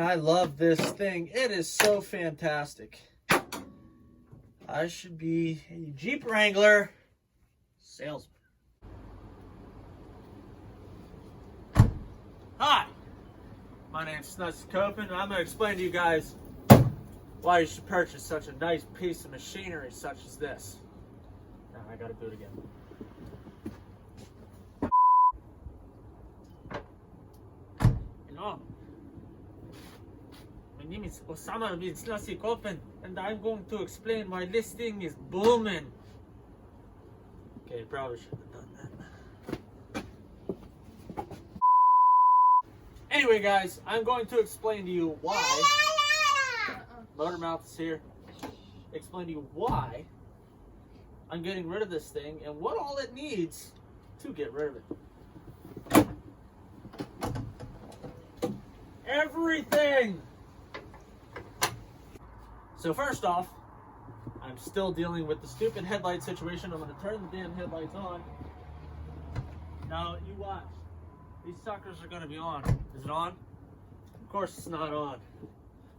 I love this thing. It is so fantastic. I should be a Jeep Wrangler salesman. Hi, my name's Snussycopen, and I'm going to explain to you guys why you should purchase such a nice piece of machinery such as this. Now I got to do it again. Hello. My name is Osama bin Snussycopen, and I'm going to explain why this thing is booming. Okay, probably should have done that. Anyway, guys, I'm going to explain to you why. Motormouth is here. Explain to you why I'm getting rid of this thing and what all it needs to get rid of it. Everything! So first off, I'm still dealing with the stupid headlight situation. I'm going to turn the damn headlights on. Now, you watch. These suckers are going to be on. Is it on? Of course it's not on.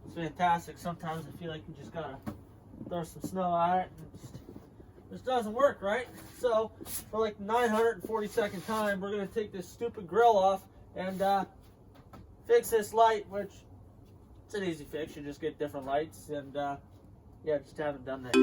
It's fantastic. Sometimes I feel like you just got to throw some snow at it. It just doesn't work, right? So, for like 942nd time, we're going to take this stupid grill off and fix this light, which it's an easy fix. You just get different lights, and yeah, just haven't done that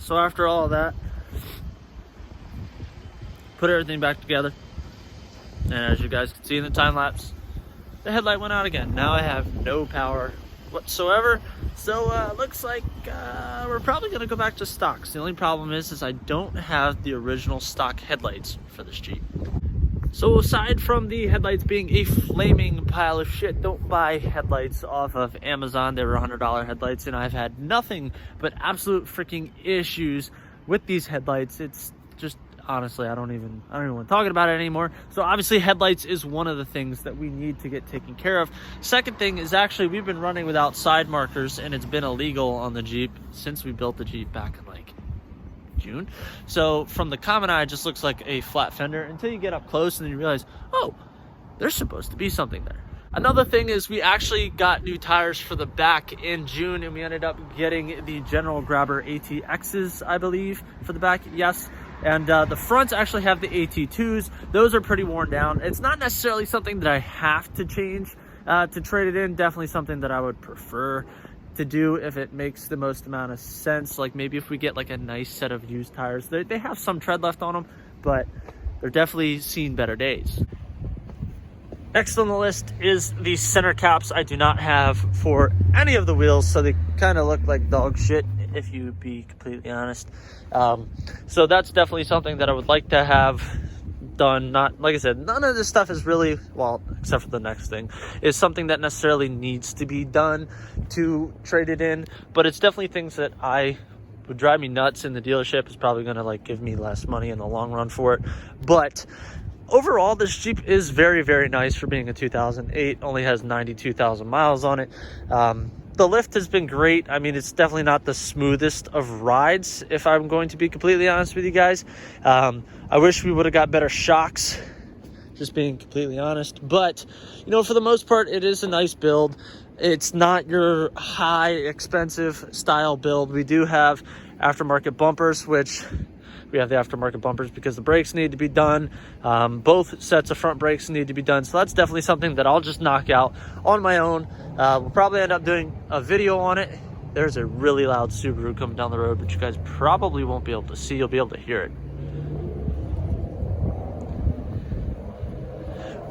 So after all of that, put everything back together, and as you guys can see in the time lapse, the headlight went out again. Now I have no power whatsoever, so looks like we're probably gonna go back to stocks. The only problem is I don't have the original stock headlights for this Jeep. So aside from the headlights being a flaming pile of shit, don't buy headlights off of Amazon. They were $100 headlights, and I've had nothing but absolute freaking issues with these headlights. It's just, honestly, I don't even want to talk about it anymore. So obviously headlights is one of the things that we need to get taken care of. Second thing is actually we've been running without side markers, and it's been illegal on the Jeep since we built the Jeep back in like June. So from the common eye, it just looks like a flat fender until you get up close and then you realize, oh, there's supposed to be something there. Another thing is we actually got new tires for the back in June, and we ended up getting the General Grabber ATXs, I believe, for the back. Yes. And the fronts actually have the AT2s. Those are pretty worn down. It's not necessarily something that I have to change to trade it in. Definitely something that I would prefer to do if it makes the most amount of sense. Like maybe if we get like a nice set of used tires. They have some tread left on them, but they're definitely seen better days. Next on the list is the center caps. I do not have for any of the wheels, so they kind of look like dog shit, if you be completely honest. So that's definitely something that I would like to have done. Not, like I said, none of this stuff is really, well, except for the next thing, is something that necessarily needs to be done to trade it in, but it's definitely things that I would drive me nuts in the dealership. Is probably going to like give me less money in the long run for it. But overall, this Jeep is very, very nice for being a 2008. Only has 92,000 miles on it. The lift has been great. I mean, it's definitely not the smoothest of rides, if I'm going to be completely honest with you guys. I wish we would have got better shocks, just being completely honest. But, you know, for the most part, it is a nice build. It's not your high, expensive style build. We do have aftermarket bumpers, which we have the aftermarket bumpers because the brakes need to be done. Both sets of front brakes need to be done. So that's definitely something that I'll just knock out on my own. We'll probably end up doing a video on it. There's a really loud Subaru coming down the road, but you guys probably won't be able to see. You'll be able to hear it.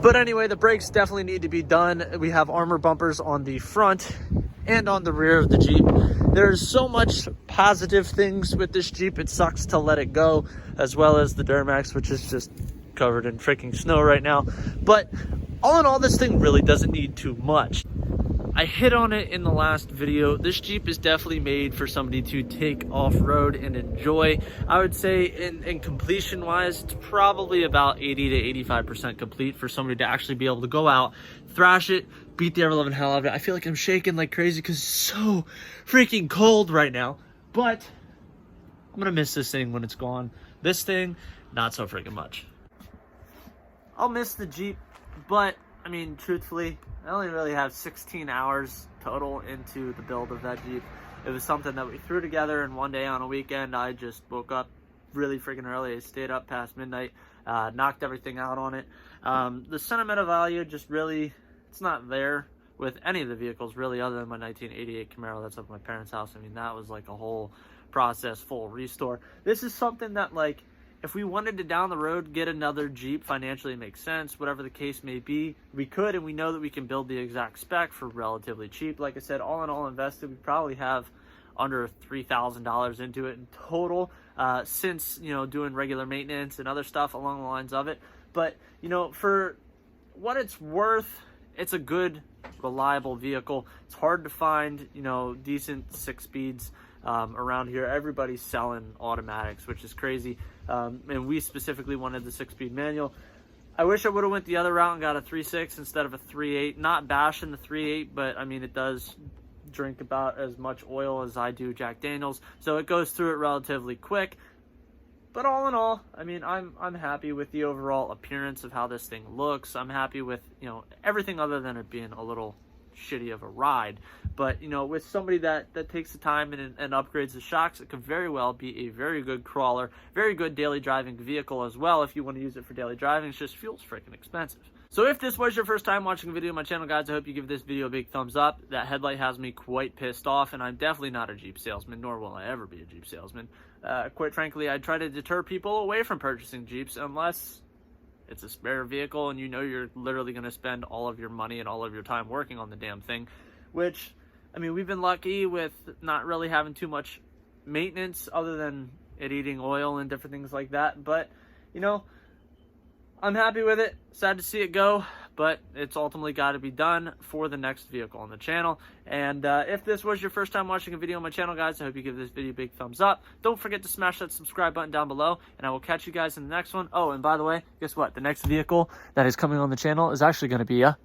But anyway, the brakes definitely need to be done. We have armor bumpers on the front and on the rear of the Jeep. There's so much positive things with this Jeep. It sucks to let it go, as well as the Duramax, which is just covered in freaking snow right now. But all in all, this thing really doesn't need too much. I hit on it in the last video. This Jeep is definitely made for somebody to take off-road and enjoy. I would say in completion wise, it's probably about 80 to 85% complete for somebody to actually be able to go out, thrash it, beat the ever-loving hell out of it. I feel like I'm shaking like crazy because it's so freaking cold right now. But I'm gonna miss this thing when it's gone. This thing, not so freaking much. I'll miss the Jeep, but I mean, truthfully, I only really have 16 hours total into the build of that Jeep. It was something that we threw together, and one day on a weekend, I just woke up really freaking early. I stayed up past midnight, knocked everything out on it. The sentimental value just really, it's not there with any of the vehicles really, other than my 1988 Camaro that's up at my parents' house. I mean, that was like a whole process, full restore. This is something that, like, if we wanted to down the road get another Jeep, financially makes sense, whatever the case may be, we could, and we know that we can build the exact spec for relatively cheap. Like I said, all in all invested, we probably have under $3,000 into it in total, since, you know, doing regular maintenance and other stuff along the lines of it. But, you know, for what it's worth, it's a good, reliable vehicle. It's hard to find, you know, decent 6-speeds around here. Everybody's selling automatics, which is crazy. And we specifically wanted the 6-speed manual. I wish I would have went the other route and got a 3.6 instead of a 3.8. Not bashing the 3.8, but I mean, it does drink about as much oil as I do Jack Daniels, so it goes through it relatively quick. But all in all, I mean, I'm happy with the overall appearance of how this thing looks. I'm happy with, you know, everything other than it being a little shitty of a ride. But, you know, with somebody that takes the time and upgrades the shocks, it could very well be a very good crawler, very good daily driving vehicle as well. If you want to use it for daily driving, it's just fuel's freaking expensive. So if this was your first time watching a video on my channel, guys, I hope you give this video a big thumbs up. That headlight has me quite pissed off, and I'm definitely not a Jeep salesman, nor will I ever be a Jeep salesman. Quite frankly, I try to deter people away from purchasing Jeeps unless it's a spare vehicle and you know you're literally going to spend all of your money and all of your time working on the damn thing. Which, I mean, we've been lucky with not really having too much maintenance other than it eating oil and different things like that. But, you know, I'm happy with it. Sad to see it go, but it's ultimately got to be done for the next vehicle on the channel. And if this was your first time watching a video on my channel, guys, I hope you give this video a big thumbs up. Don't forget to smash that subscribe button down below, and I will catch you guys in the next one. Oh, and by the way, guess what? The next vehicle that is coming on the channel is actually going to be a